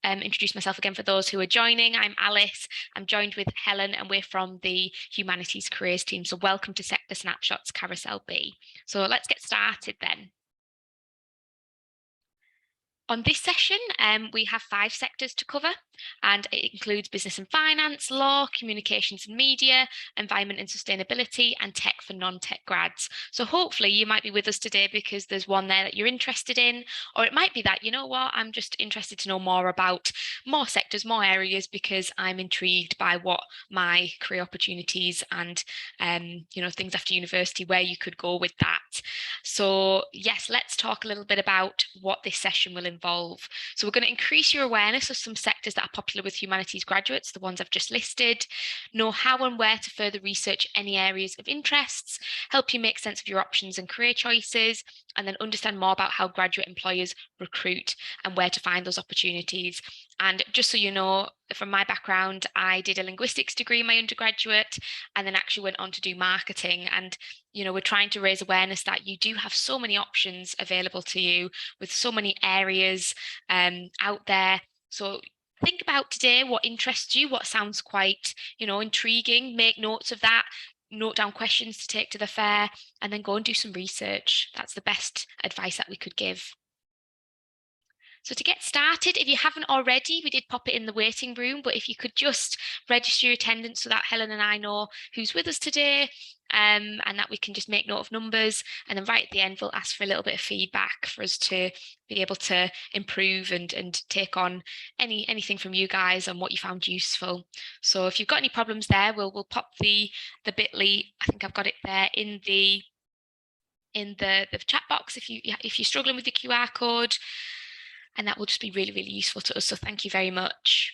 introduce myself again for those who are joining. I'm Alice. I'm joined with Helen, and we're from the Humanities Careers team. So welcome to Sector Snapshots Carousel B. So let's get started then. On this session, we have 5 sectors to cover, and it includes business and finance, law, communications and media, environment and sustainability, and tech for non-tech grads. So hopefully you might be with us today because there's one there that you're interested in, or it might be that, you know what, I'm just interested to know more about more sectors, more areas, because I'm intrigued by what my career opportunities and, things after university, where you could go with that. So yes, let's talk a little bit about what this session will involve. So we're going to increase your awareness of some sectors that are popular with humanities graduates, the ones I've just listed, know how and where to further research any areas of interests, help you make sense of your options and career choices, and then understand more about how graduate employers recruit and where to find those opportunities. And just so you know, from my background, I did a linguistics degree in my undergraduate and then actually went on to do marketing. And we're trying to raise awareness that you do have so many options available to you with so many areas out there. So think about today what interests you, what sounds quite, intriguing. Make notes of that, note down questions to take to the fair, and then go and do some research. That's the best advice that we could give. So to get started, if you haven't already, we did pop it in the waiting room, but if you could just register your attendance so that Helen and I know who's with us today, and that we can just make note of numbers, and then right at the end we'll ask for a little bit of feedback for us to be able to improve and take on anything from you guys on what you found useful. So if you've got any problems there, we'll pop the bit.ly, I think I've got it there in the chat box if you're struggling with the QR code. And that will just be really, really useful to us. So thank you very much.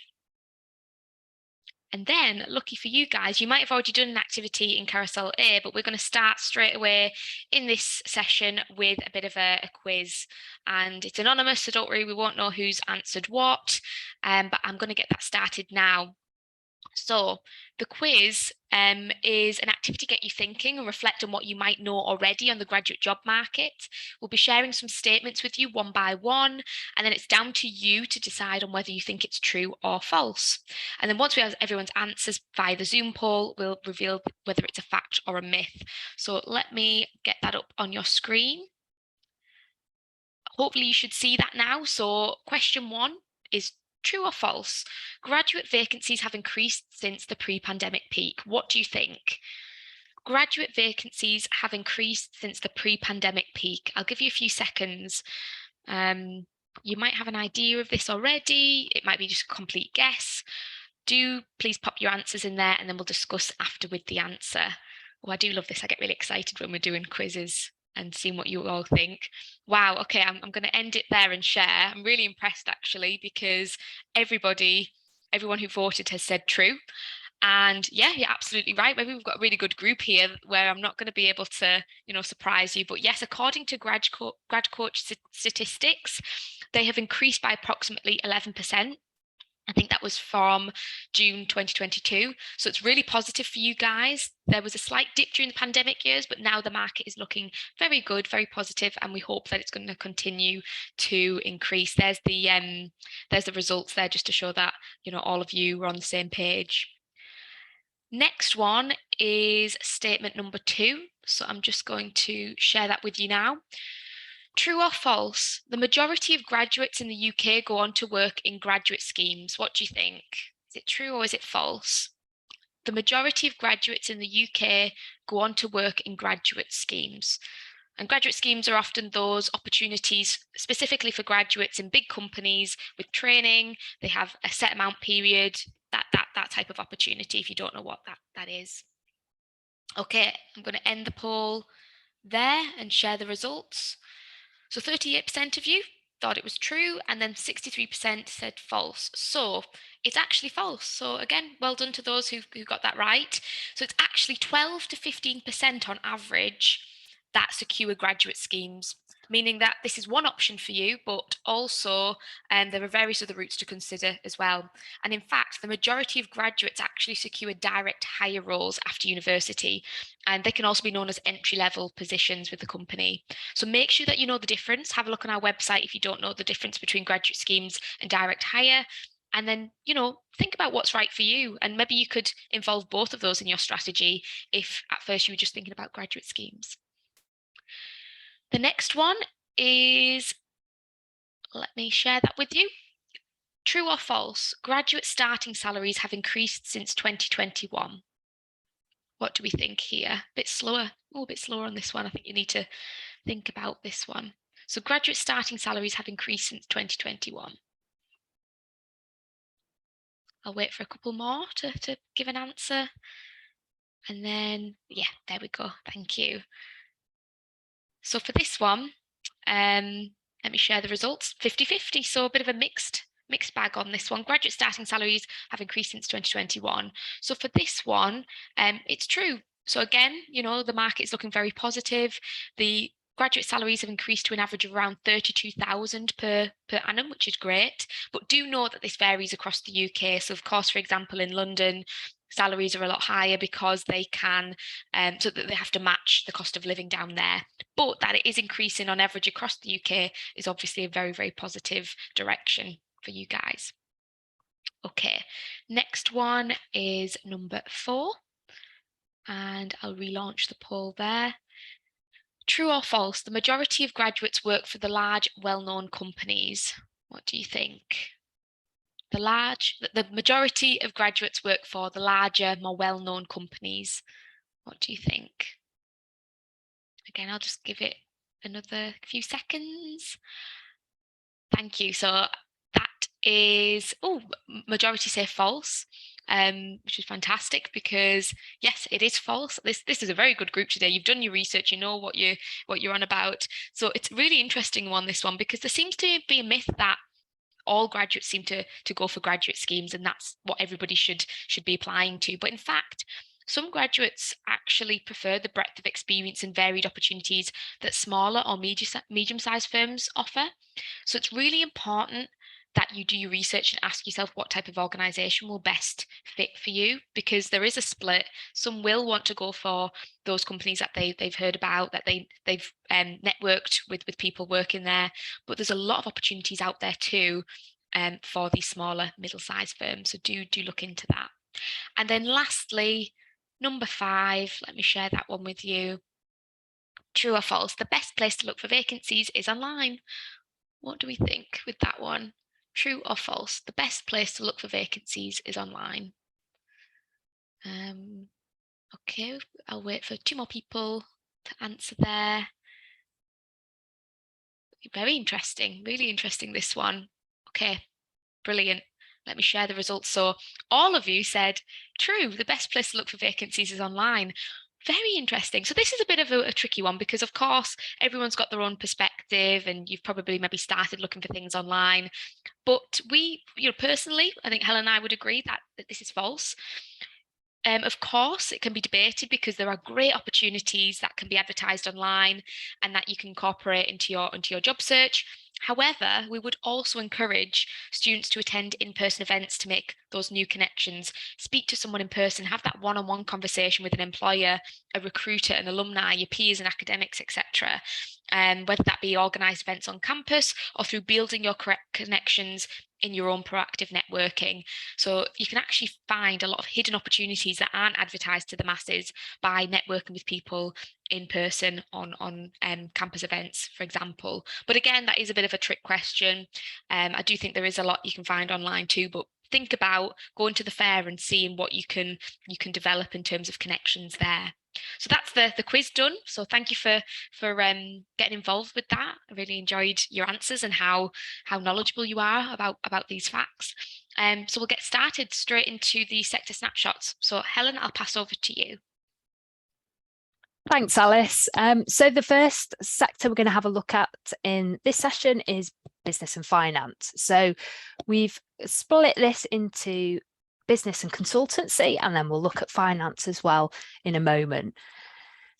And then, lucky for you guys, you might have already done an activity in Carousel A, but we're going to start straight away in this session with a bit of a quiz. And it's anonymous, so don't worry, we won't know who's answered what. But I'm going to get that started now. So the quiz is an activity to get you thinking and reflect on what you might know already on the graduate job market. We'll be sharing some statements with you one by one, and then it's down to you to decide on whether you think it's true or false. And then once we have everyone's answers via the Zoom poll, we'll reveal whether it's a fact or a myth. So let me get that up on your screen. Hopefully you should see that now. So question 1 is true or false? Graduate vacancies have increased since the pre-pandemic peak. What do you think? Graduate vacancies have increased since the pre-pandemic peak. I'll give you a few seconds. You might have an idea of this already. It might be just a complete guess. Do please pop your answers in there and then we'll discuss after with the answer. Oh, I do love this. I get really excited when we're doing quizzes and seeing what you all think. Wow, okay, I'm going to end it there and share. I'm really impressed actually because everyone who voted has said true. And yeah, you're absolutely right. Maybe we've got a really good group here where I'm not going to be able to, surprise you. But yes, according to GradCoach statistics, they have increased by approximately 11%. I think that was from June 2022. So it's really positive for you guys. There was a slight dip during the pandemic years, but now the market is looking very good, very positive, and we hope that it's going to continue to increase. There's the results there just to show that, all of you were on the same page. Next one is statement number 2. So I'm just going to share that with you now. True or false? The majority of graduates in the UK go on to work in graduate schemes. What do you think? Is it true or is it false? The majority of graduates in the UK go on to work in graduate schemes. And graduate schemes are often those opportunities specifically for graduates in big companies with training. They have a set amount period, that type of opportunity, if you don't know what that is. Okay, I'm going to end the poll there and share the results. So 38% of you thought it was true, and then 63% said false. So it's actually false. So again, well done to those who got that right. So it's actually 12 to 15% on average that secure graduate schemes. meaning that this is one option for you, but also there are various other routes to consider as well. And in fact, the majority of graduates actually secure direct hire roles after university, and they can also be known as entry-level positions with the company. So make sure that you know the difference. Have a look on our website if you don't know the difference between graduate schemes and direct hire. And then, think about what's right for you. And maybe you could involve both of those in your strategy if at first you were just thinking about graduate schemes. The next one is, let me share that with you. True or false, graduate starting salaries have increased since 2021. What do we think here? A bit slower. Oh, a bit slower on this one. I think you need to think about this one. So graduate starting salaries have increased since 2021. I'll wait for a couple more to give an answer. And then, yeah, there we go. Thank you. So for this one, let me share the results. 50-50, so a bit of a mixed bag on this one. Graduate starting salaries have increased since 2021. So for this one, it's true. So again, the market is looking very positive. The graduate salaries have increased to an average of around 32,000 per annum, which is great. But do know that this varies across the UK. So of course, for example, in London, salaries are a lot higher because they can, so that they have to match the cost of living down there. But that it is increasing on average across the UK is obviously a very, very positive direction for you guys. Okay, next one is number 4. And I'll relaunch the poll there. True or false, the majority of graduates work for the large, well-known companies. What do you think? The majority of graduates work for the larger, more well-known companies. What do you think? Again, I'll just give it another few seconds. Thank you. So that is, majority say false, which is fantastic because yes, it is false. This is a very good group today. You've done your research, you know what you're on about. So it's really interesting one, this one, because there seems to be a myth that all graduates seem to go for graduate schemes and that's what everybody should be applying to. But in fact, some graduates actually prefer the breadth of experience and varied opportunities that smaller or medium-sized firms offer. So it's really important that you do your research and ask yourself what type of organisation will best fit for you, because there is a split. Some will want to go for those companies that they've heard about, that they've networked with people working there, but there's a lot of opportunities out there too for these smaller middle-sized firms. So do look into that. And then lastly, number 5, let me share that one with you. True or false, the best place to look for vacancies is online. What do we think with that one? True or false, the best place to look for vacancies is online. Okay, I'll wait for 2 more people to answer there. Very interesting, really interesting, this one. Okay, brilliant. Let me share the results. So all of you said, true, the best place to look for vacancies is online. Very interesting. So this is a bit of a tricky one because, of course, everyone's got their own perspective and you've probably maybe started looking for things online. But we, personally, I think Helen and I would agree that this is false. Of course, it can be debated because there are great opportunities that can be advertised online and that you can incorporate into your job search. However, we would also encourage students to attend in-person events to make those new connections, speak to someone in person, have that one-on-one conversation with an employer, a recruiter, an alumni, your peers and academics, etc. Whether that be organised events on campus or through building your correct connections in your own proactive networking. So you can actually find a lot of hidden opportunities that aren't advertised to the masses by networking with people in person on campus events, for example. But again, that is a bit of a trick question. I do think there is a lot you can find online too, but think about going to the fair and seeing what you can develop in terms of connections there. So that's the quiz done. So thank you for getting involved with that. I really enjoyed your answers and how knowledgeable you are about these facts. So we'll get started straight into the sector snapshots. So Helen, I'll pass over to you. Thanks, Alice. So the first sector we're going to have a look at in this session is business and finance. So we've split this into business and consultancy, and then we'll look at finance as well in a moment.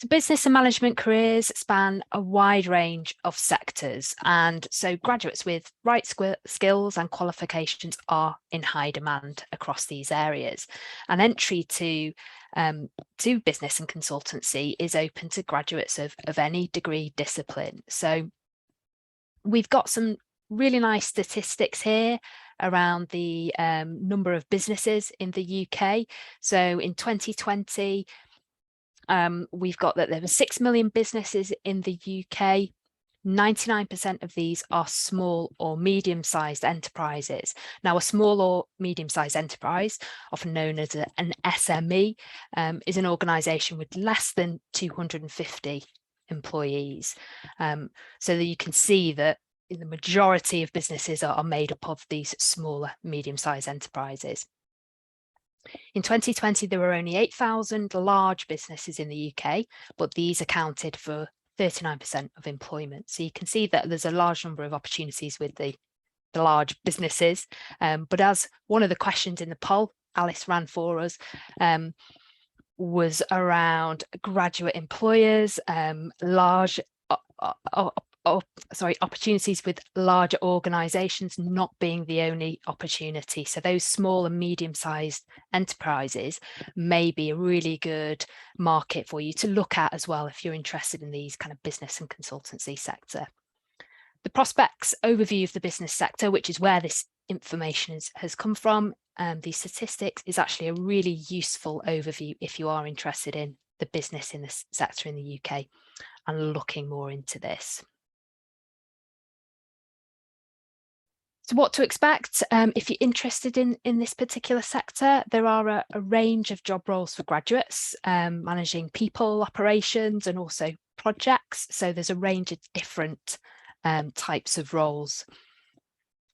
So business and management careers span a wide range of sectors, and so graduates with right skills and qualifications are in high demand across these areas. And entry to business and consultancy is open to graduates of any degree discipline. So we've got some really nice statistics here around the number of businesses in the UK. So in 2020, we've got that there were 6 million businesses in the UK. 99% of these are small or medium-sized enterprises. Now, a small or medium-sized enterprise, often known as an SME, is an organisation with less than 250 employees. So that you can see that the majority of businesses are made up of these smaller, medium-sized enterprises. In 2020, there were only 8,000 large businesses in the UK, but these accounted for 39% of employment. So you can see that there's a large number of opportunities with the large businesses. But as one of the questions in the poll Alice ran for us was around graduate employers, opportunities with larger organisations not being the only opportunity. So those small and medium-sized enterprises may be a really good market for you to look at as well if you're interested in these kind of business and consultancy sector. The prospects overview of the business sector, which is where this information has come from, these statistics, is actually a really useful overview if you are interested in the business in this sector in the UK and looking more into this. So what to expect if you're interested in this particular sector? There are a range of job roles for graduates, managing people, operations, and also projects. So there's a range of different types of roles.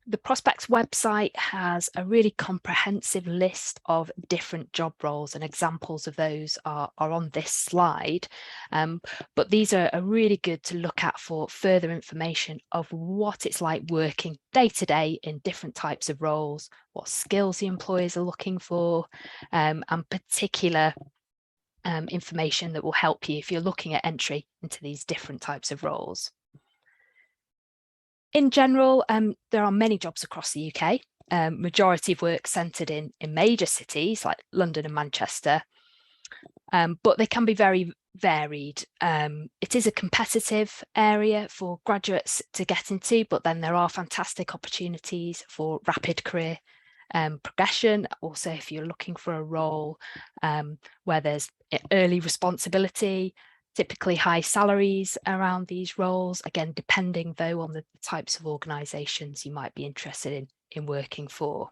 The Prospects website has a really comprehensive list of different job roles, and examples of those are on this slide. But these are really good to look at for further information of what it's like working day to day in different types of roles, what skills the employers are looking for, and particular information that will help you if you're looking at entry into these different types of roles. In general, there are many jobs across the UK, majority of work centred in major cities like London and Manchester, but they can be very varied. It is a competitive area for graduates to get into, but then there are fantastic opportunities for rapid career progression. Also, if you're looking for a role where there's early responsibility, typically high salaries around these roles, again, depending though on the types of organisations you might be interested in working for.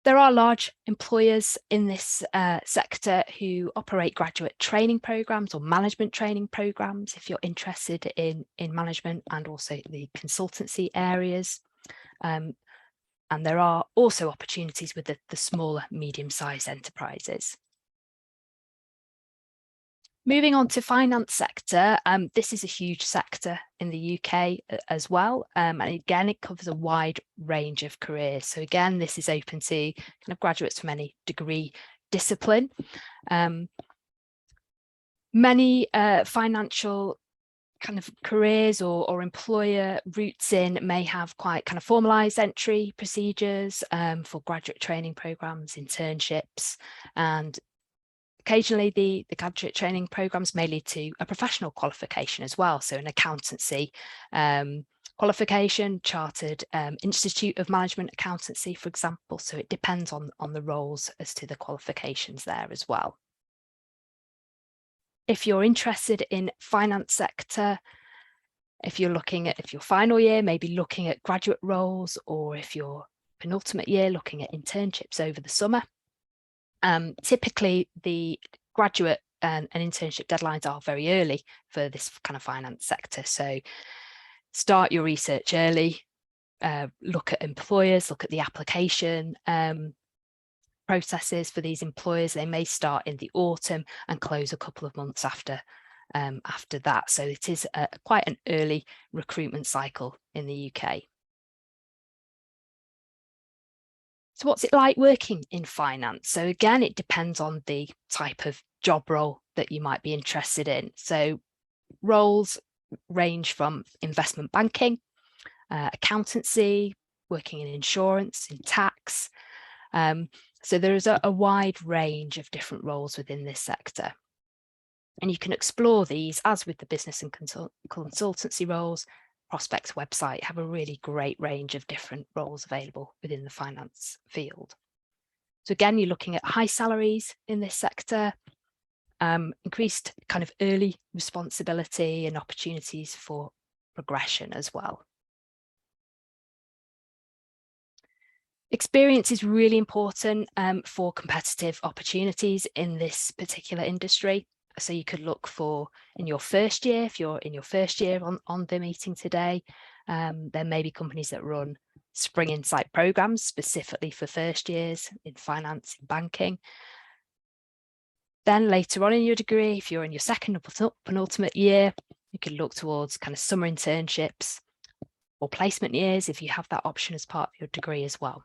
There are large employers in this sector who operate graduate training programmes or management training programmes if you're interested in management and also the consultancy areas. And there are also opportunities with the smaller, medium-sized enterprises. Moving on to finance sector, this is a huge sector in the UK as well, and again it covers a wide range of careers. So again, this is open to kind of graduates from any degree discipline. Many financial kind of careers or employer routes in may have quite kind of formalised entry procedures for graduate training programmes, internships, and occasionally the graduate training programmes may lead to a professional qualification as well. So an accountancy qualification, Chartered Institute of Management Accountancy, for example. So it depends on the roles as to the qualifications there as well. If you're interested in finance sector, if you're looking at, if your final year, maybe looking at graduate roles, or if you're penultimate year looking at internships over the summer, typically the graduate and internship deadlines are very early for this kind of finance sector. So start your research early, look at employers, look at the application processes for these employers. They may start in the autumn and close a couple of months after that. So it is quite an early recruitment cycle in the UK. So what's it like working in finance? So again, it depends on the type of job role that you might be interested in. So roles range from investment banking, accountancy, working in insurance, in tax. So there is a wide range of different roles within this sector. And you can explore these, as with the business and consultancy roles. Prospect's website have a really great range of different roles available within the finance field. So again, you're looking at high salaries in this sector, increased kind of early responsibility and opportunities for progression as well. Experience is really important for competitive opportunities in this particular industry. So you could look for in your first year, if you're in your first year on the meeting today, there may be companies that run Spring Insight programs specifically for first years in finance and banking. Then later on in your degree, if you're in your second or penultimate year, you could look towards kind of summer internships or placement years if you have that option as part of your degree as well.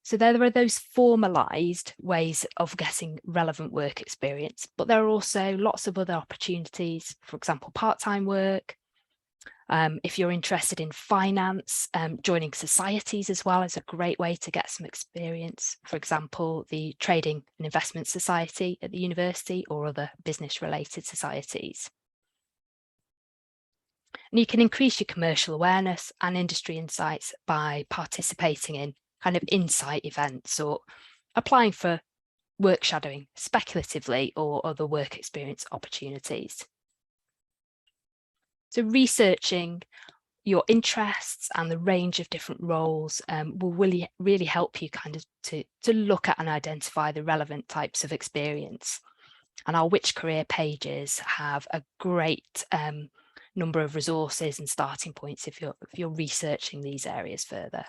So there are those formalised ways of getting relevant work experience, but there are also lots of other opportunities, for example, part-time work. If you're interested in finance, joining societies as well is a great way to get some experience. For example, the Trading and Investment Society at the university or other business-related societies. And you can increase your commercial awareness and industry insights by participating in kind of insight events or applying for work shadowing speculatively or other work experience opportunities. So researching your interests and the range of different roles will really help you kind of to look at and identify the relevant types of experience. And our Which Career pages have a great number of resources and starting points if you're researching these areas further.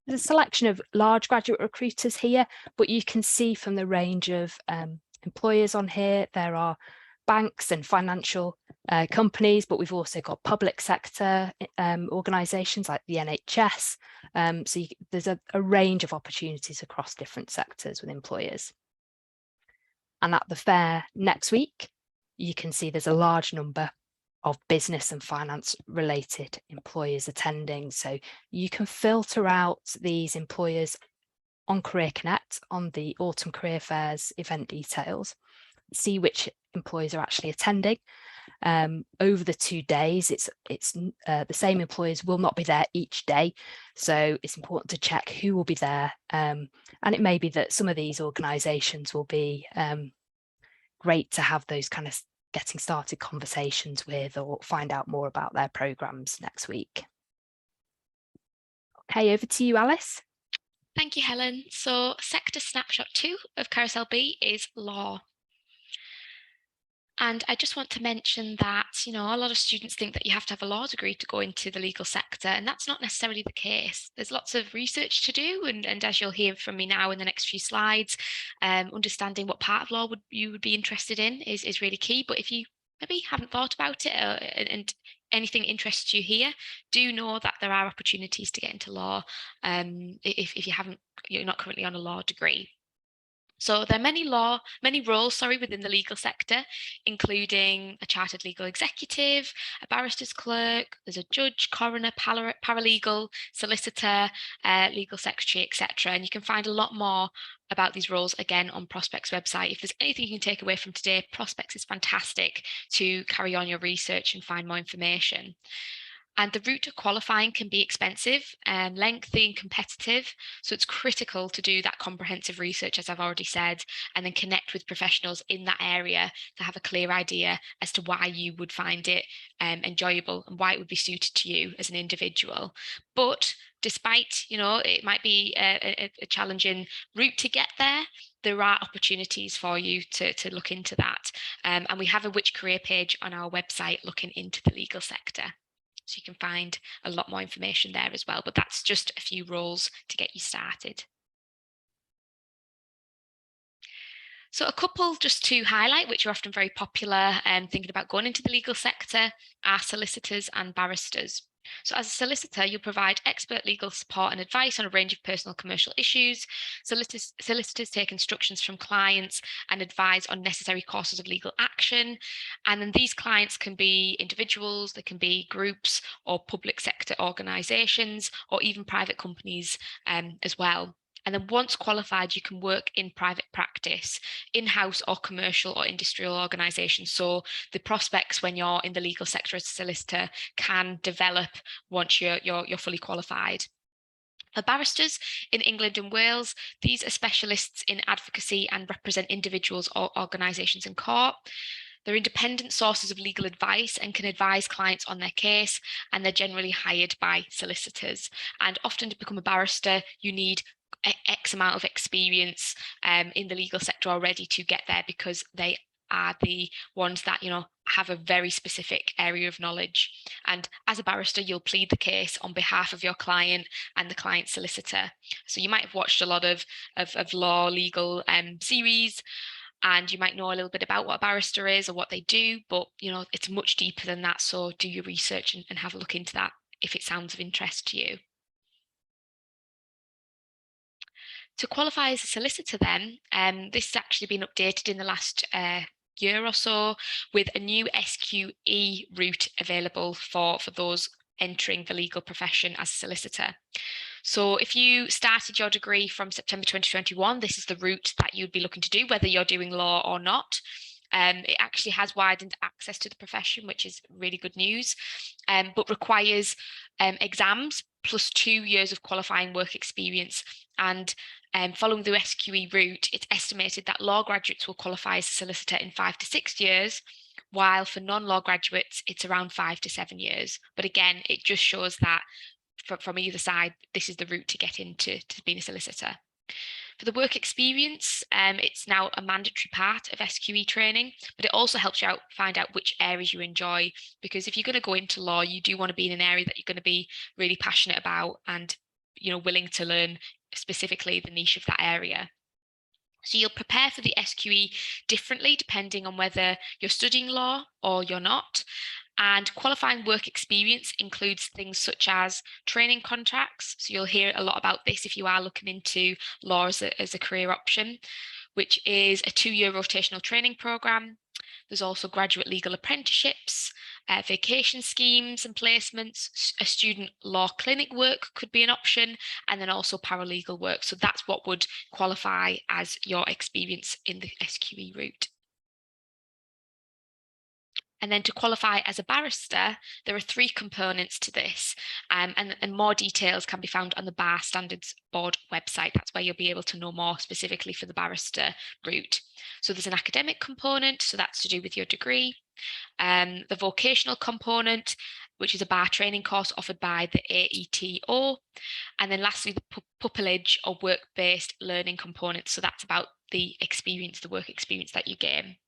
There's a selection of large graduate recruiters here, but you can see from the range of employers on here, there are banks and financial companies, but we've also got public sector organisations like the NHS. So there's a range of opportunities across different sectors with employers. And at the fair next week, you can see there's a large number of business and finance related employers attending. So you can filter out these employers on Career Connect on the Autumn Career Fairs event details, see which employers are actually attending. Over the 2 days, it's the same employers will not be there each day. So it's important to check who will be there. And it may be that some of these organisations will be great to have those kind of getting started conversations with or find out more about their programmes next week. Okay, over to you, Alice. Thank you, Helen. So sector snapshot 2 of Carousel B is law. And I just want to mention that, a lot of students think that you have to have a law degree to go into the legal sector, and that's not necessarily the case. There's lots of research to do, and as you'll hear from me now in the next few slides, understanding what part of law you would be interested in is really key. But if you maybe haven't thought about it and anything interests you here, do know that there are opportunities to get into law if you're not currently on a law degree. So there are many roles, within the legal sector, including a chartered legal executive, a barrister's clerk, there's a judge, coroner, paralegal, solicitor, legal secretary, etc. And you can find a lot more about these roles again on Prospect's website. If there's anything you can take away from today, Prospects is fantastic to carry on your research and find more information. And the route to qualifying can be expensive and lengthy and competitive. So it's critical to do that comprehensive research, as I've already said, and then connect with professionals in that area to have a clear idea as to why you would find it enjoyable and why it would be suited to you as an individual. But despite, it might be a challenging route to get there are opportunities for you to look into that. And we have a Which Career page on our website looking into the legal sector. So you can find a lot more information there as well, but that's just a few roles to get you started. So a couple just to highlight, which are often very popular and thinking about going into the legal sector, are solicitors and barristers. So as a solicitor, you'll provide expert legal support and advice on a range of personal commercial issues. Solicitors take instructions from clients and advise on necessary courses of legal action. And then these clients can be individuals, they can be groups or public sector organisations, or even private companies as well. And then once qualified, you can work in private practice, in-house or commercial or industrial organisations. So the prospects when you're in the legal sector as a solicitor can develop once you're fully qualified. For barristers in England and Wales, these are specialists in advocacy and represent individuals or organisations in court. They're independent sources of legal advice and can advise clients on their case, and they're generally hired by solicitors. And often to become a barrister, you need X amount of experience in the legal sector already to get there, because they are the ones that, have a very specific area of knowledge. And as a barrister, you'll plead the case on behalf of your client and the client solicitor. So you might have watched a lot of law legal series, and you might know a little bit about what a barrister is or what they do, but it's much deeper than that. So do your research and have a look into that if it sounds of interest to you. To qualify as a solicitor then, this has actually been updated in the last year or so with a new SQE route available for those entering the legal profession as a solicitor. So if you started your degree from September 2021, this is the route that you'd be looking to do, whether you're doing law or not. It actually has widened access to the profession, which is really good news, but requires exams plus 2 years of qualifying work experience. And following the SQE route, it's estimated that law graduates will qualify as a solicitor in 5 to 6 years, while for non-law graduates, it's around 5 to 7 years. But again, it just shows that from either side, this is the route to get into being a solicitor. For the work experience, it's now a mandatory part of SQE training, but it also helps you find out which areas you enjoy, because if you're going to go into law, you do want to be in an area that you're going to be really passionate about and willing to learn specifically the niche of that area. So you'll prepare for the SQE differently depending on whether you're studying law or you're not. And qualifying work experience includes things such as training contracts. So you'll hear a lot about this if you are looking into law as a career option, which is a 2-year rotational training program. There's also graduate legal apprenticeships, vacation schemes and placements. A student law clinic work could be an option, and then also paralegal work. So that's what would qualify as your experience in the SQE route. And then to qualify as a barrister, there are 3 components to this, and more details can be found on the Bar Standards Board website. That's where you'll be able to know more specifically for the barrister route. So there's an academic component, so that's to do with your degree. The vocational component, which is a bar training course offered by the AETO. And then lastly, the pupillage or work-based learning component. So that's about the experience, the work experience that you gain.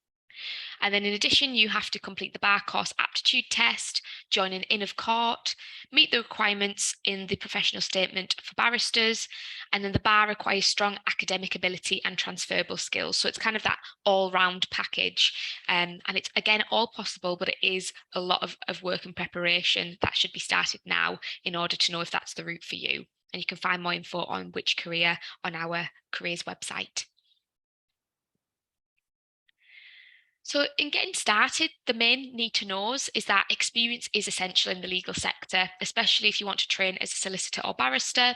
And then in addition, you have to complete the bar course aptitude test, join an Inn of Court, meet the requirements in the professional statement for barristers, and then the bar requires strong academic ability and transferable skills. So it's kind of that all-round package. And it's, again, all possible, but it is a lot of work and preparation that should be started now in order to know if that's the route for you. And you can find more info on which career on our careers website. So in getting started, the main need to knows is that experience is essential in the legal sector, especially if you want to train as a solicitor or barrister.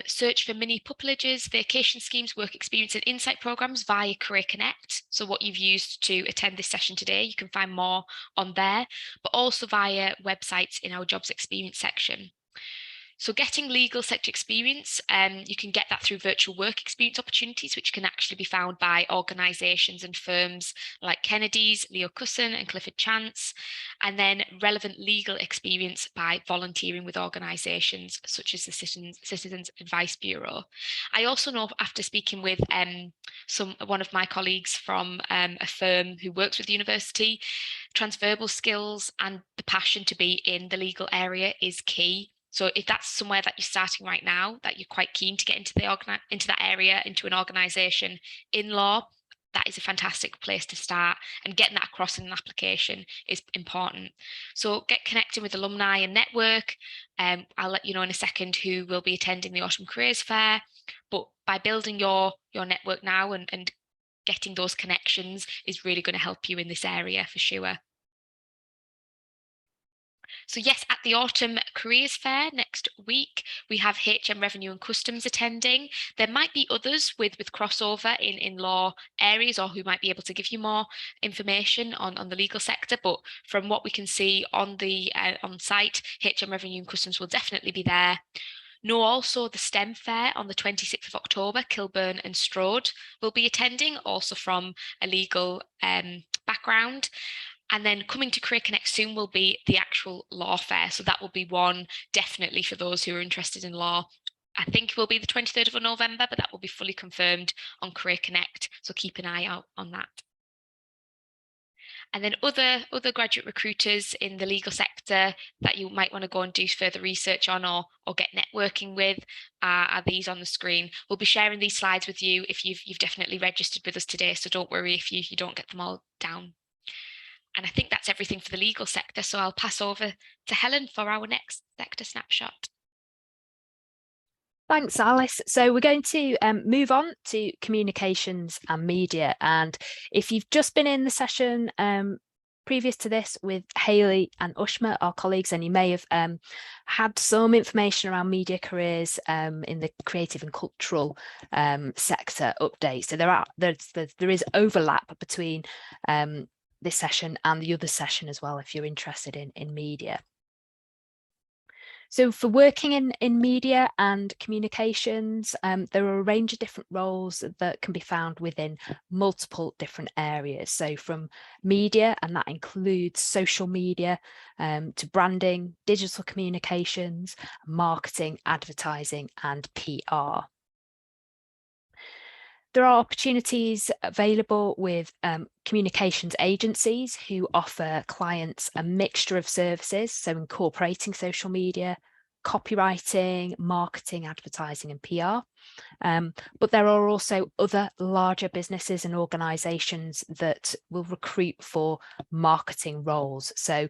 Search for mini pupillages, vacation schemes, work experience and insight programs via Career Connect. So what you've used to attend this session today, you can find more on there, but also via websites in our jobs experience section. So getting legal sector experience, you can get that through virtual work experience opportunities, which can actually be found by organisations and firms like Kennedy's, Leo Cusson and Clifford Chance, and then relevant legal experience by volunteering with organisations such as the Citizens Advice Bureau. I also know, after speaking with one of my colleagues from a firm who works with the university, transferable skills and the passion to be in the legal area is key. So if that's somewhere that you're starting right now, that you're quite keen to get into that area, into an organisation in law, that is a fantastic place to start, and getting that across in an application is important. So get connecting with alumni and network. I'll let you know in a second who will be attending the Autumn Careers Fair, but by building your network now and getting those connections is really going to help you in this area for sure. So yes, at the Autumn Careers Fair next week, we have HM Revenue and Customs attending. There might be others with crossover in law areas, or who might be able to give you more information on the legal sector. But from what we can see on the on site, HM Revenue and Customs will definitely be there. Know also the STEM Fair on the 26th of October, Kilburn and Strode will be attending, also from a legal background. And then coming to Career Connect soon will be the actual law fair. So that will be one definitely for those who are interested in law. I think it will be the 23rd of November, but that will be fully confirmed on Career Connect. So keep an eye out on that. And then other graduate recruiters in the legal sector that you might want to go and do further research on or get networking with are these on the screen. We'll be sharing these slides with you if you've definitely registered with us today. So don't worry if you don't get them all down. And I think that's everything for the legal sector. So I'll pass over to Helen for our next sector snapshot. Thanks, Alice. So we're going to move on to communications and media. And if you've just been in the session previous to this with Hayley and Ushma, our colleagues, and you may have had some information around media careers in the creative and cultural sector update. So there is overlap between this session and the other session as well, if you're interested in media. So for working in media and communications, there are a range of different roles that can be found within multiple different areas. So from media, and that includes social media, to branding, digital communications, marketing, advertising, and PR. There are opportunities available with communications agencies who offer clients a mixture of services, so incorporating social media, copywriting, marketing, advertising, and PR. But there are also other larger businesses and organisations that will recruit for marketing roles. So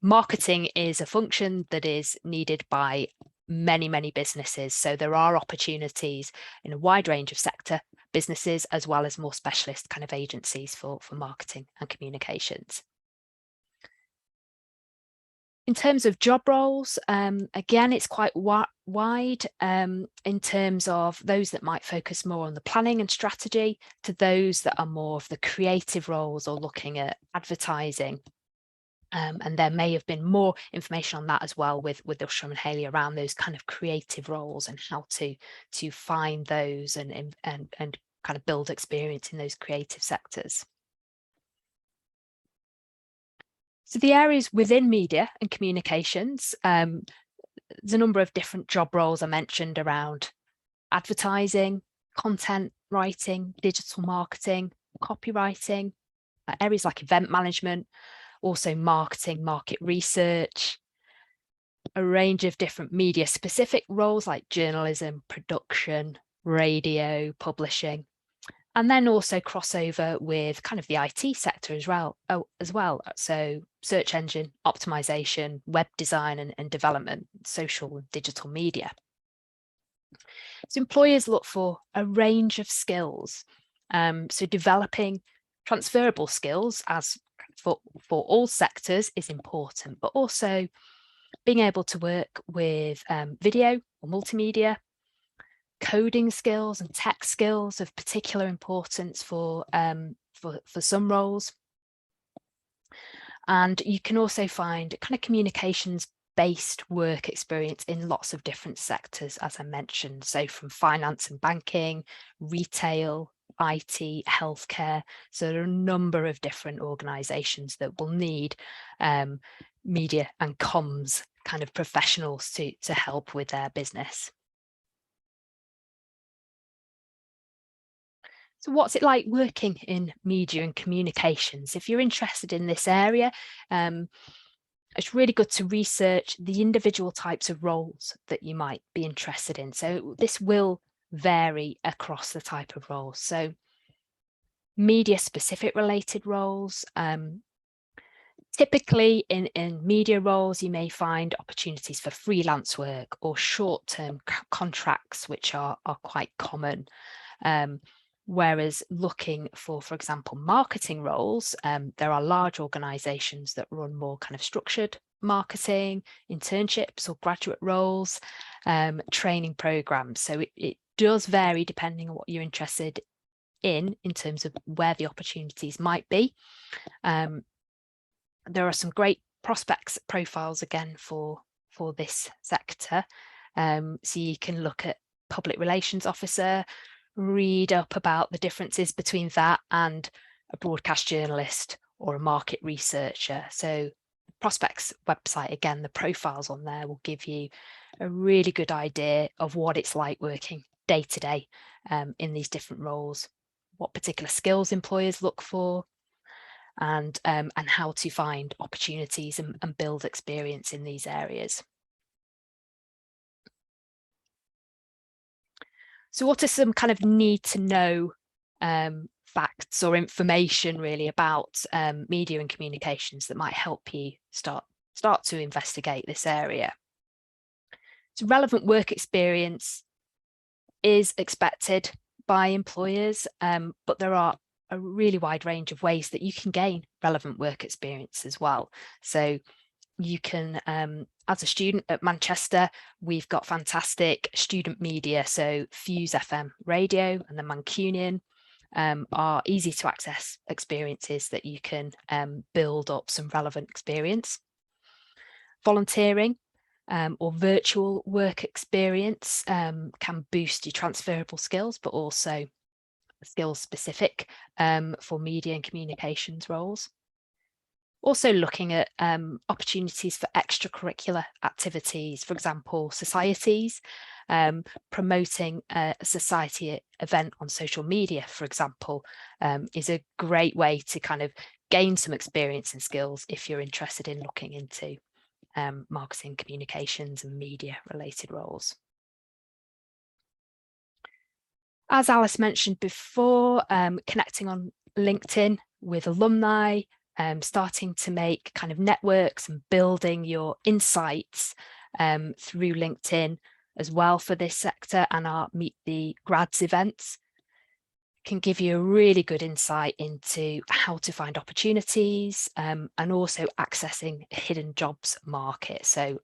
marketing is a function that is needed by many businesses. So there are opportunities in a wide range of sector businesses, as well as more specialist kind of agencies for marketing and communications. In terms of job roles, again, it's quite wide in terms of those that might focus more on the planning and strategy, to those that are more of the creative roles or looking at advertising. And there may have been more information on that as well with Ushma and Hayley around those kind of creative roles and how to find those and kind of build experience in those creative sectors. So the areas within media and communications, there's a number of different job roles I mentioned around advertising, content writing, digital marketing, copywriting, areas like event management, also marketing, market research, a range of different media specific roles like journalism, production, radio, publishing, and then also crossover with kind of the IT sector as well. So search engine optimization, web design and development, social and digital media. So employers look for a range of skills. So developing transferable skills as for all sectors is important, but also being able to work with video or multimedia, coding skills and tech skills of particular importance for some roles. And you can also find kind of communications-based work experience in lots of different sectors, as I mentioned. So from finance and banking, retail, IT, healthcare. So there are a number of different organisations that will need media and comms kind of professionals to help with their business. So what's it like working in media and communications? If you're interested in this area, it's really good to research the individual types of roles that you might be interested in. So this will vary across the type of role. So media specific related roles. Typically in media roles, you may find opportunities for freelance work or short-term contracts, which are quite common. Whereas looking for example, marketing roles, there are large organizations that run more kind of structured marketing, internships or graduate roles, training programs. So it does vary depending on what you're interested in terms of where the opportunities might be. There are some great prospects profiles again for this sector. So you can look at public relations officer, read up about the differences between that and a broadcast journalist or a market researcher. So prospects website, again, the profiles on there will give you a really good idea of what it's like working day to day in these different roles, what particular skills employers look for, and how to find opportunities and build experience in these areas. So what are some kind of need to know facts or information really about media and communications that might help you start to investigate this area? So relevant work experience is expected by employers, but there are a really wide range of ways that you can gain relevant work experience as well. So you can, as a student at Manchester, we've got fantastic student media. So Fuse FM radio and the Mancunian are easy to access experiences that you can build up some relevant experience. Volunteering or virtual work experience can boost your transferable skills, but also skills specific for media and communications roles. Also looking at opportunities for extracurricular activities, for example, societies, promoting a society event on social media, for example, is a great way to kind of gain some experience and skills if you're interested in looking into marketing, communications and media related roles. As Alice mentioned before, connecting on LinkedIn with alumni, starting to make kind of networks and building your insights through LinkedIn as well for this sector, and our Meet the Grads events can give you a really good insight into how to find opportunities and also accessing hidden jobs market. So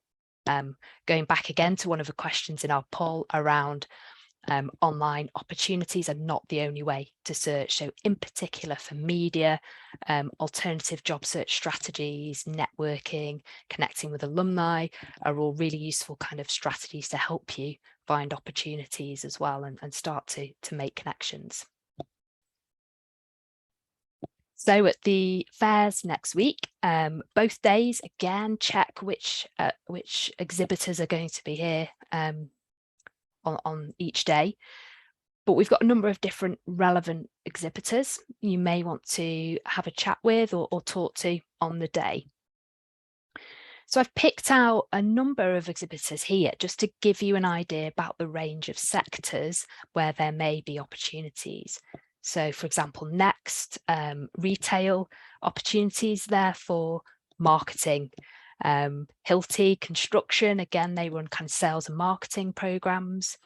going back again to one of the questions in our poll around online opportunities are not the only way to search. So in particular for media, alternative job search strategies, networking, connecting with alumni are all really useful kind of strategies to help you find opportunities as well and start to make connections. So at the fairs next week, both days, again, check which exhibitors are going to be here on each day, but we've got a number of different relevant exhibitors you may want to have a chat with or talk to on the day. So I've picked out a number of exhibitors here just to give you an idea about the range of sectors where there may be opportunities. So for example, Next, retail opportunities there for marketing. Hilti, construction, again, they run kind of sales and marketing programs.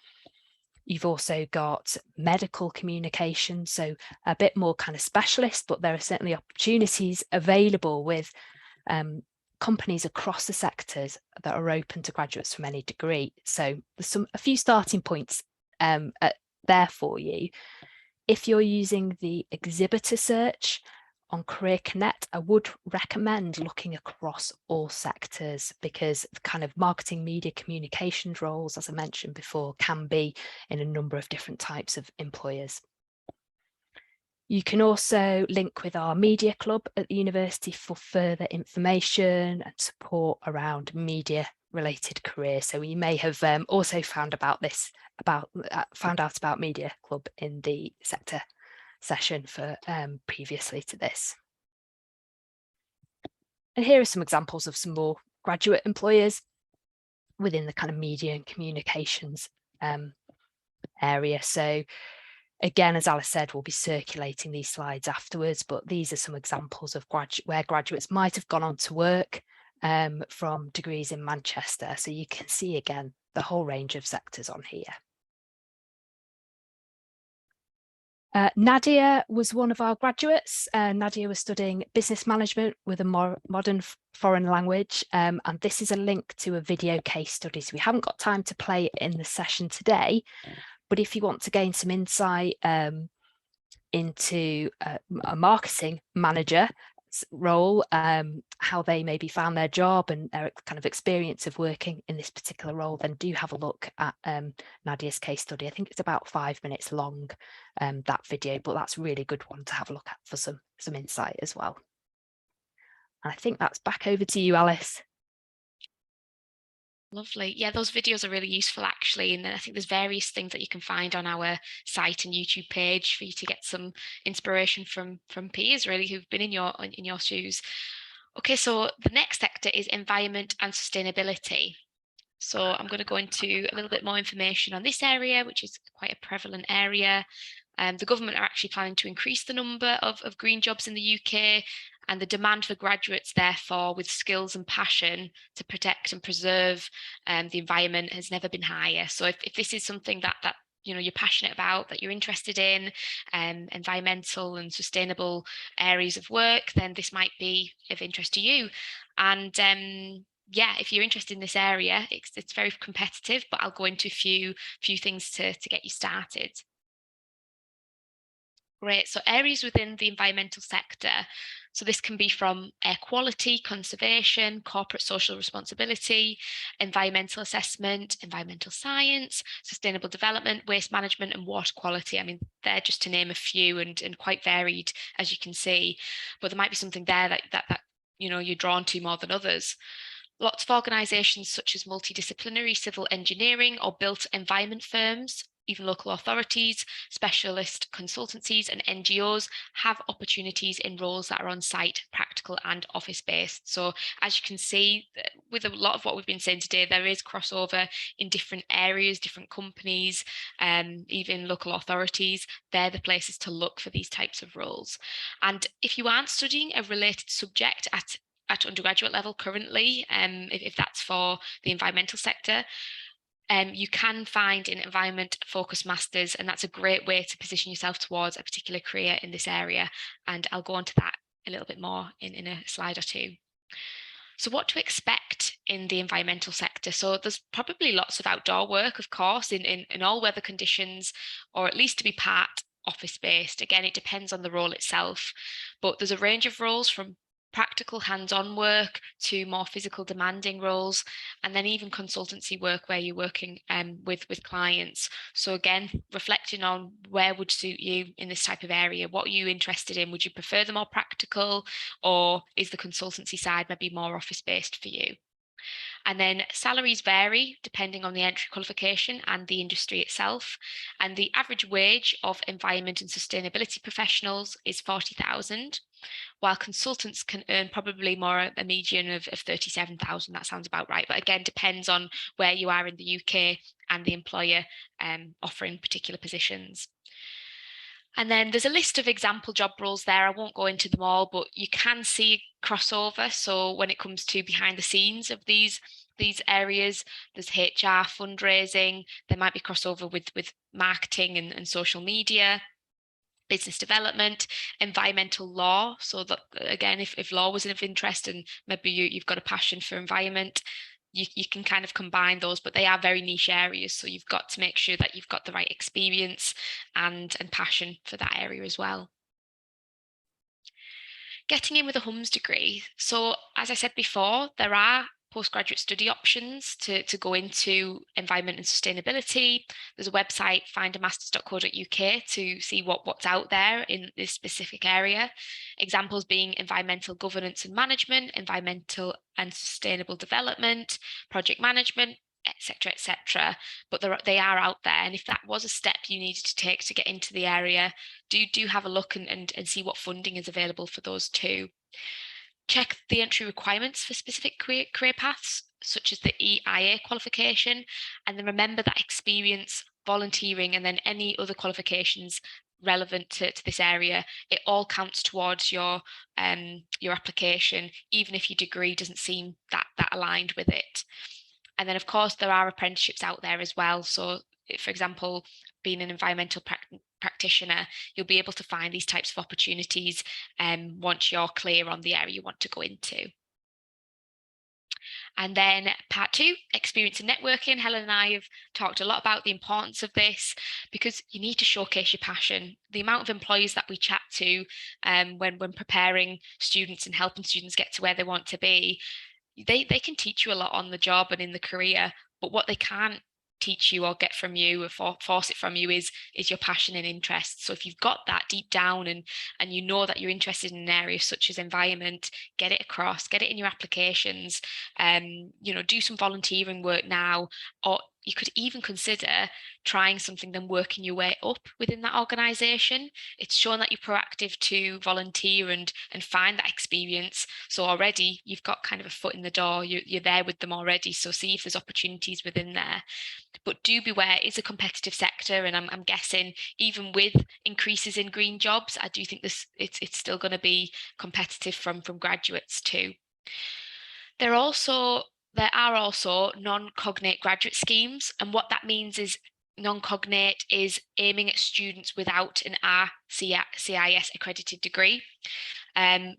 You've also got medical communication, so a bit more kind of specialist, but there are certainly opportunities available with companies across the sectors that are open to graduates from any degree. So there's a few starting points there for you. If you're using the exhibitor search on Career Connect, I would recommend looking across all sectors because kind of marketing, media, communications roles, as I mentioned before, can be in a number of different types of employers. You can also link with our media club at the university for further information and support around media related careers. So you may have also found out about Media Club in the sector session for previously to this. And here are some examples of some more graduate employers within the kind of media and communications area. So Again, as Alice said, we'll be circulating these slides afterwards, but these are some examples of where graduates might have gone on to work from degrees in Manchester. So you can see again the whole range of sectors on here. Nadia was one of our graduates. Nadia was studying business management with a modern foreign language, and this is a link to a video case study. So we haven't got time to play it in the session today, but if you want to gain some insight into a marketing manager role, how they maybe found their job and their kind of experience of working in this particular role, then do have a look at Nadia's case study. I think it's about 5 minutes long, that video, but that's a really good one to have a look at for some insight as well. And I think that's back over to you, Alice. Lovely. Yeah, those videos are really useful actually. And I think there's various things that you can find on our site and YouTube page for you to get some inspiration from peers really who've been in your shoes. Okay, so the next sector is environment and sustainability. So I'm going to go into a little bit more information on this area, which is quite a prevalent area. The government are actually planning to increase the number of green jobs in the UK, and the demand for graduates, therefore, with skills and passion to protect and preserve the environment has never been higher. So if this is something that you're passionate about, that you're interested in, environmental and sustainable areas of work, then this might be of interest to you. And yeah, if you're interested in this area, it's very competitive, but I'll go into a few things to get you started. Great. So areas within the environmental sector. So this can be from air quality, conservation, corporate social responsibility, environmental assessment, environmental science, sustainable development, waste management, and water quality. I mean, they're just to name a few, and quite varied, as you can see. But there might be something there that you're drawn to more than others. Lots of organisations such as multidisciplinary civil engineering or built environment firms, even local authorities, specialist consultancies and NGOs have opportunities in roles that are on site, practical and office based. So as you can see, with a lot of what we've been saying today, there is crossover in different areas, different companies, even local authorities. They're the places to look for these types of roles. And if you aren't studying a related subject at undergraduate level currently, if that's for the environmental sector, you can find an environment focused masters, and that's a great way to position yourself towards a particular career in this area. And I'll go on to that a little bit more in a slide or two. So what to expect in the environmental sector? So there's probably lots of outdoor work, of course, in all weather conditions, or at least to be part office-based. Again, it depends on the role itself, but there's a range of roles from practical hands-on work to more physical demanding roles, and then even consultancy work where you're working with clients. So again, reflecting on where would suit you in this type of area. What are you interested in? Would you prefer the more practical, or is the consultancy side maybe more office-based for you? And then salaries vary depending on the entry qualification and the industry itself. And the average wage of environment and sustainability professionals is 40,000, while consultants can earn probably more a median of 37,000. That sounds about right. But again, depends on where you are in the UK and the employer offering particular positions. And then there's a list of example job roles there. I won't go into them all, but you can see crossover. So when it comes to behind the scenes of these areas, there's HR, fundraising, there might be crossover with marketing and social media, business development, environmental law. So that, again, if law was of interest and maybe you've got a passion for environment, you can kind of combine those, but they are very niche areas. So you've got to make sure that you've got the right experience and passion for that area as well. Getting in with a HUMS degree. So as I said before, there are postgraduate study options to go into environment and sustainability. There's a website, findamasters.co.uk, to see what's out there in this specific area. Examples being environmental governance and management, environmental and sustainable development, project management, etc., etc. But they are out there, and if that was a step you needed to take to get into the area, do have a look and see what funding is available for those too. Check the entry requirements for specific career paths. such as the EIA qualification, and then remember that experience, volunteering, and then any other qualifications relevant to this area, it all counts towards your application, even if your degree doesn't seem that aligned with it. And then of course there are apprenticeships out there as well. So for example, being an environmental practitioner, you'll be able to find these types of opportunities once you're clear on the area you want to go into. And then part 2, experience and networking. Helen and I have talked a lot about the importance of this, because you need to showcase your passion. The amount of employees that we chat to when preparing students and helping students get to where they want to be, they can teach you a lot on the job and in the career, but what they can't teach you or get from you or force it from you is your passion and interest. So if you've got that deep down and you know that you're interested in an area such as environment, get it across, get it in your applications, do some volunteering work now, or you could even consider trying something then working your way up within that organisation. It's shown that you're proactive to volunteer and find that experience. So already you've got kind of a foot in the door, you're there with them already. So see if there's opportunities within there. But do beware, it's a competitive sector, and I'm guessing even with increases in green jobs, I do think it's still going to be competitive from graduates too. There are also non-cognate graduate schemes, and what that means is non-cognate is aiming at students without an RCIS accredited degree.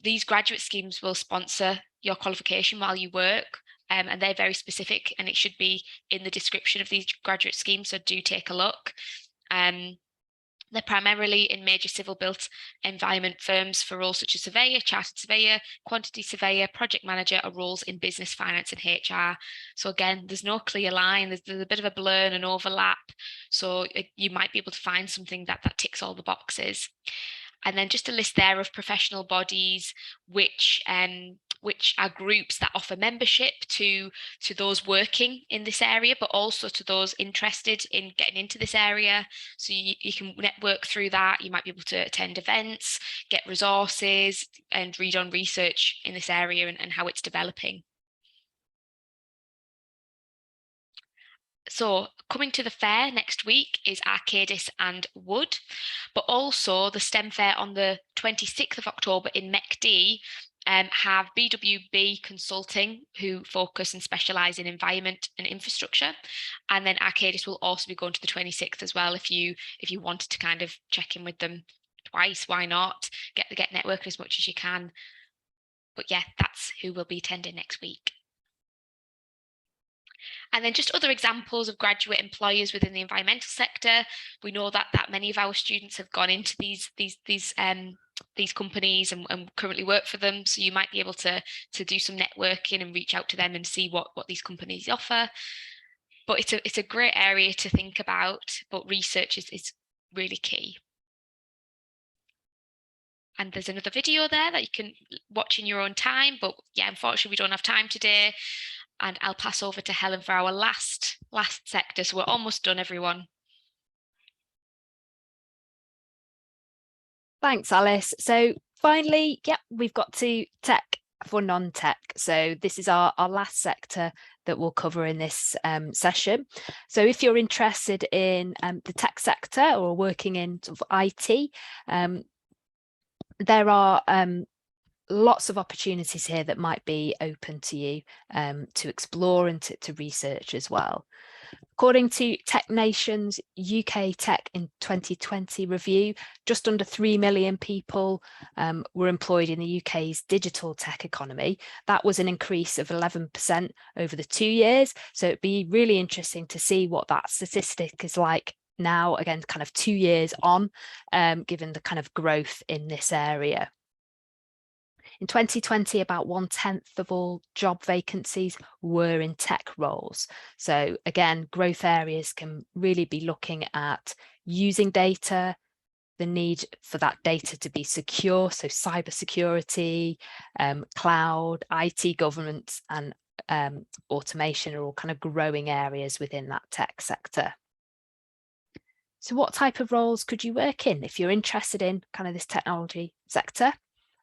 These graduate schemes will sponsor your qualification while you work, and they're very specific, and it should be in the description of these graduate schemes, so do take a look. They're primarily in major civil built environment firms for roles such as surveyor, chartered surveyor, quantity surveyor, project manager, or roles in business, finance, and HR. So again, there's no clear line. There's a bit of a blur and an overlap. So you might be able to find something that ticks all the boxes. And then just a list there of professional bodies which are groups that offer membership to those working in this area, but also to those interested in getting into this area. So you can network through that. You might be able to attend events, get resources, and read on research in this area and how it's developing. So coming to the fair next week is Arcadis and Wood, but also the STEM fair on the 26th of October in MECD have BWB Consulting, who focus and specialise in environment and infrastructure. And then Arcadis will also be going to the 26th as well. If you wanted to kind of check in with them twice, why not? Get networking as much as you can. But yeah, that's who will be attending next week. And then just other examples of graduate employers within the environmental sector. We know that many of our students have gone into these companies and currently work for them. So you might be able to do some networking and reach out to them and see what these companies offer. But it's a great area to think about, but research is really key. And there's another video there that you can watch in your own time. But yeah, unfortunately, we don't have time today. And I'll pass over to Helen for our last sector. So we're almost done, everyone. Thanks, Alice. So finally, we've got to tech for non-tech. So this is our last sector that we'll cover in this session. So if you're interested in the tech sector or working in sort of IT, there are lots of opportunities here that might be open to you to explore and to research as well. According to TechNation's UK Tech in 2020 review, just under 3 million people were employed in the UK's digital tech economy. That was an increase of 11% over the 2 years. So it'd be really interesting to see what that statistic is like now, again, kind of 2 years on, given the kind of growth in this area. In 2020, about 1/10 of all job vacancies were in tech roles. So again, growth areas can really be looking at using data, the need for that data to be secure, so cybersecurity, cloud, IT governance, and automation are all kind of growing areas within that tech sector. So what type of roles could you work in if you're interested in kind of this technology sector?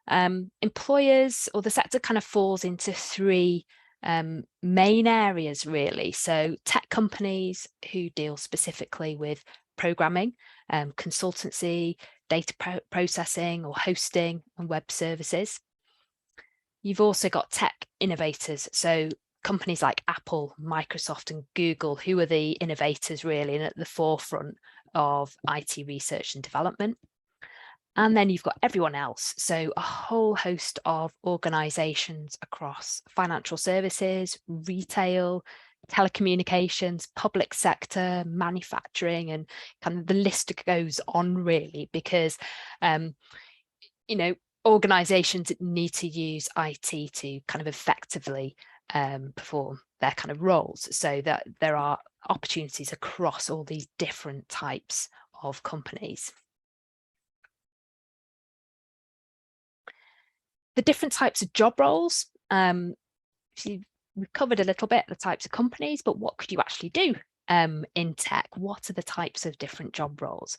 Employers, or the sector kind of falls into 3 main areas really. So tech companies who deal specifically with programming, consultancy, data processing or hosting and web services. You've also got tech innovators, so companies like Apple, Microsoft and Google, who are the innovators really and at the forefront of IT research and development. And then you've got everyone else, so a whole host of organisations across financial services, retail, telecommunications, public sector, manufacturing, and kind of the list goes on really, because you know, organisations need to use IT to kind of effectively perform their kind of roles, so that there are opportunities across all these different types of companies. The different types of job roles, we've covered a little bit the types of companies, but what could you actually do in tech? What are the types of different job roles?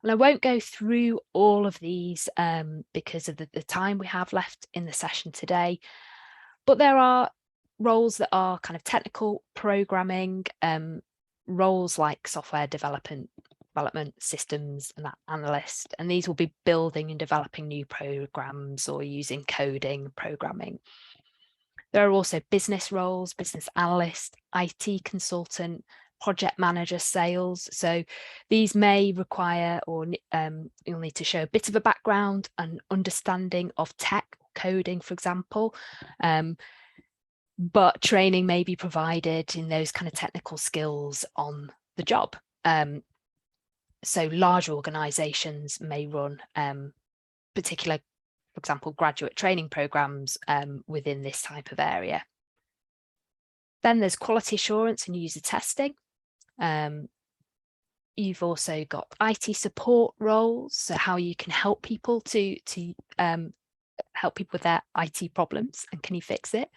And I won't go through all of these because of the time we have left in the session today, but there are roles that are kind of technical programming, roles like software development, systems and analyst, and these will be building and developing new programs or using coding, programming. There are also business roles, business analyst, IT consultant, project manager, sales. So these may require, or you'll need to show a bit of a background and understanding of tech, coding, for example. But training may be provided in those kind of technical skills on the job. So large organisations may run particular, for example, graduate training programs within this type of area. Then there's quality assurance and user testing. You've also got IT support roles, so how you can help people to help people with their IT problems and can you fix it.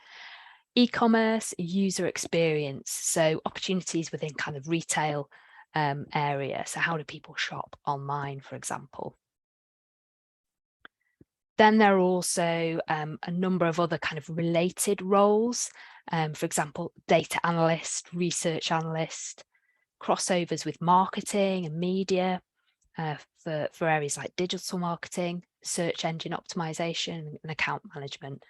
E-commerce, user experience, so opportunities within kind of retail area. So how do people shop online, for example? Then there are also a number of other kind of related roles, for example, data analyst, research analyst, crossovers with marketing and media for areas like digital marketing, search engine optimization and account management.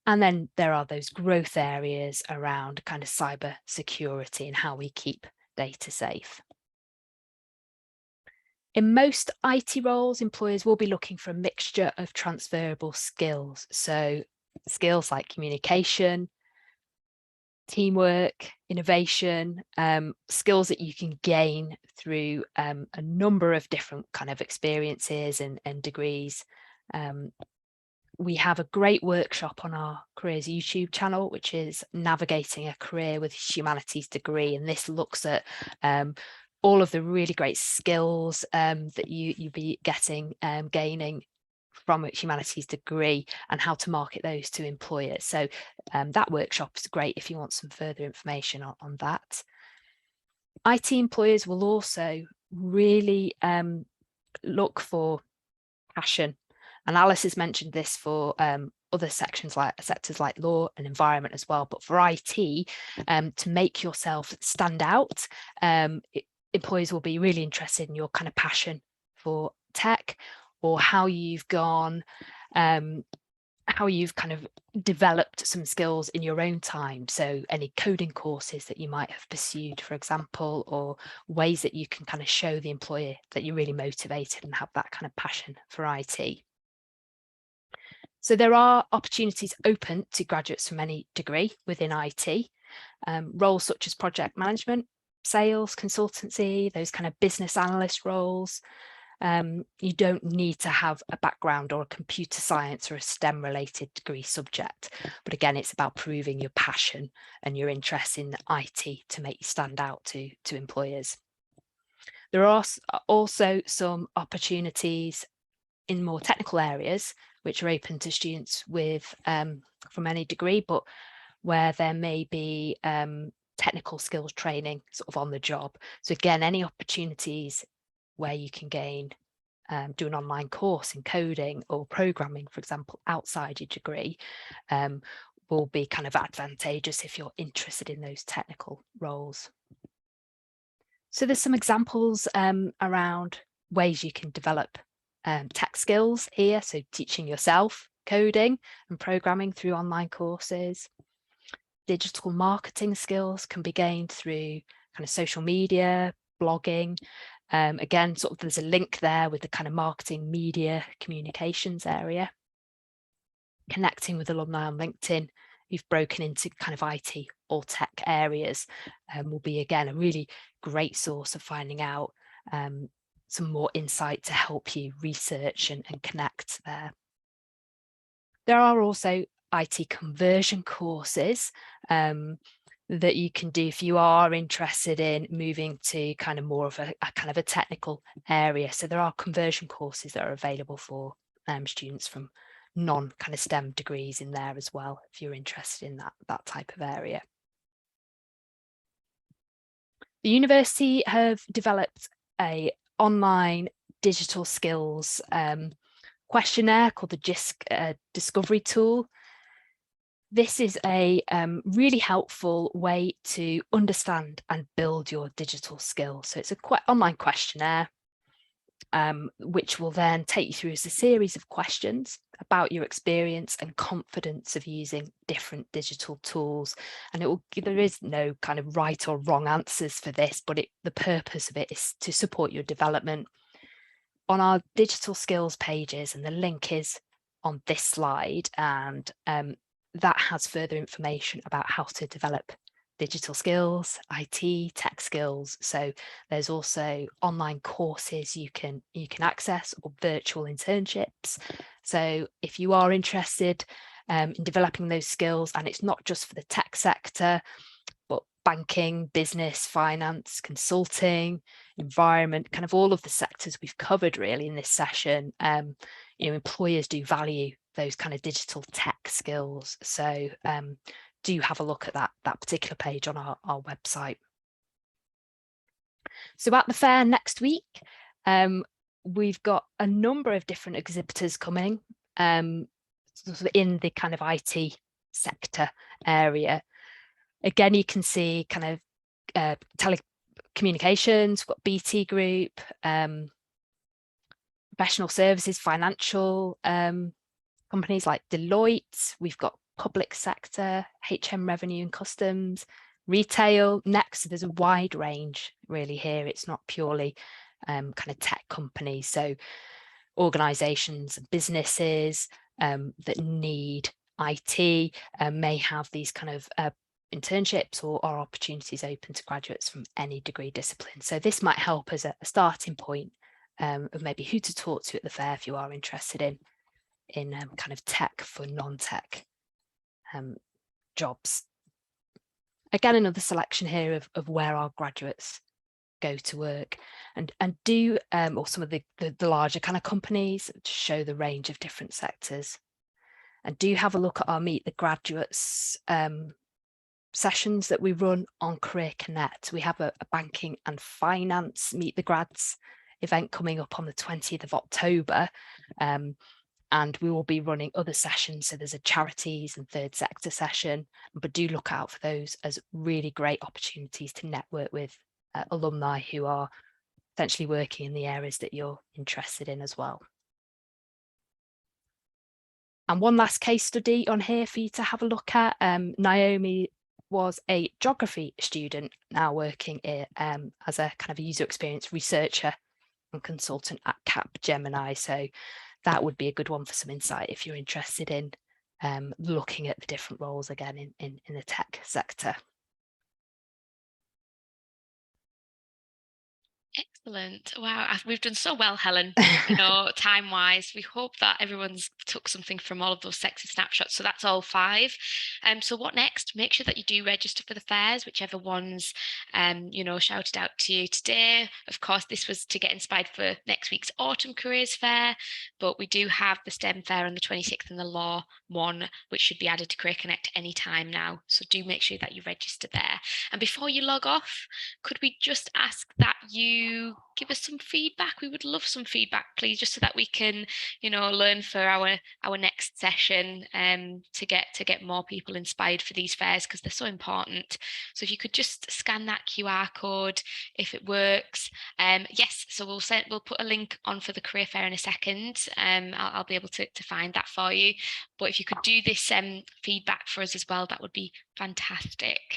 And then there are those growth areas around kind of cyber security and how we keep data safe. In most IT roles, employers will be looking for a mixture of transferable skills. So skills like communication, teamwork, innovation, skills that you can gain through a number of different kind of experiences and degrees. We have a great workshop on our Careers YouTube channel, which is Navigating a Career with Humanities Degree. And this looks at all of the really great skills that you'll be getting, gaining from a humanities degree and how to market those to employers. So that workshop is great if you want some further information on that. IT employers will also really look for passion. And Alice has mentioned this for other sectors like law and environment as well. But for IT, to make yourself stand out, employers will be really interested in your kind of passion for tech, or how you've gone, how you've kind of developed some skills in your own time. So any coding courses that you might have pursued, for example, or ways that you can kind of show the employer that you're really motivated and have that kind of passion for IT. So there are opportunities open to graduates from any degree within IT, roles such as project management, sales, consultancy, those kind of business analyst roles. You don't need to have a background or a computer science or a STEM related degree subject. But again, it's about proving your passion and your interest in IT to make you stand out to employers. There are also some opportunities in more technical areas, which are open to students with from any degree, but where there may be technical skills training sort of on the job. So again, any opportunities where you can gain, do an online course in coding or programming, for example, outside your degree, will be kind of advantageous if you're interested in those technical roles. So there's some examples around ways you can develop tech skills here. So teaching yourself coding and programming through online courses. Digital marketing skills can be gained through kind of social media, blogging. Again, sort of there's a link there with the kind of marketing, media, communications area. Connecting with alumni on LinkedIn who've broken into kind of IT or tech areas will be, again, a really great source of finding out some more insight to help you research and connect there. There are also IT conversion courses that you can do if you are interested in moving to kind of more of a kind of a technical area. So there are conversion courses that are available for students from non kind of STEM degrees in there as well, if you're interested in that type of area. The university have developed a online digital skills questionnaire called the JISC discovery tool. This is a really helpful way to understand and build your digital skills. So it's a online questionnaire which will then take you through a series of questions about your experience and confidence of using different digital tools. And there is no kind of right or wrong answers for this, but the purpose of it is to support your development. On our digital skills pages, and the link is on this slide, and that has further information about how to develop digital skills, IT, tech skills. So there's also online courses you can access, or virtual internships. So if you are interested in developing those skills, and it's not just for the tech sector, but banking, business, finance, consulting, environment, kind of all of the sectors we've covered really in this session, employers do value those kind of digital tech skills. So do have a look at that particular page on our website. So at the fair next week, we've got a number of different exhibitors coming in the kind of IT sector area. Again, you can see kind of telecommunications, we've got BT Group, professional services, financial companies like Deloitte, we've got public sector, HM Revenue and Customs, retail, next. So there's a wide range really here. It's not purely kind of tech companies. So organisations and businesses that need IT may have these kind of internships or opportunities open to graduates from any degree discipline. So this might help as a starting point of maybe who to talk to at the fair if you are interested in kind of tech for non-tech jobs. Again, another selection here of where our graduates go to work, and do or some of the larger kind of companies to show the range of different sectors. And do have a look at our Meet the Graduates sessions that we run on Career Connect. We have a banking and finance Meet the Grads event coming up on the 20th of October. And we will be running other sessions. So there's a charities and third sector session, but do look out for those as really great opportunities to network with alumni who are essentially working in the areas that you're interested in as well. And one last case study on here for you to have a look at. Naomi was a geography student, now working as a kind of a user experience researcher and consultant at Capgemini. So that would be a good one for some insight if you're interested in looking at the different roles again in the tech sector. Excellent. Wow, we've done so well, Helen, time-wise. We hope that everyone's took something from all of those sector snapshots. So that's all 5. So what next? Make sure that you do register for the fairs, whichever ones, shouted out to you today. Of course, this was to get inspired for next week's Autumn Careers Fair, but we do have the STEM Fair on the 26th and the Law one, which should be added to Career Connect any time now. So do make sure that you register there. And before you log off, could we just ask that you give us some feedback. We would love some feedback, please, just so that we can, learn for our next session, to get more people inspired for these fairs, because they're so important. So if you could just scan that QR code if it works. Yes, so we'll put a link on for the career fair in a second. I'll be able to find that for you. But if you could do this feedback for us as well, that would be fantastic.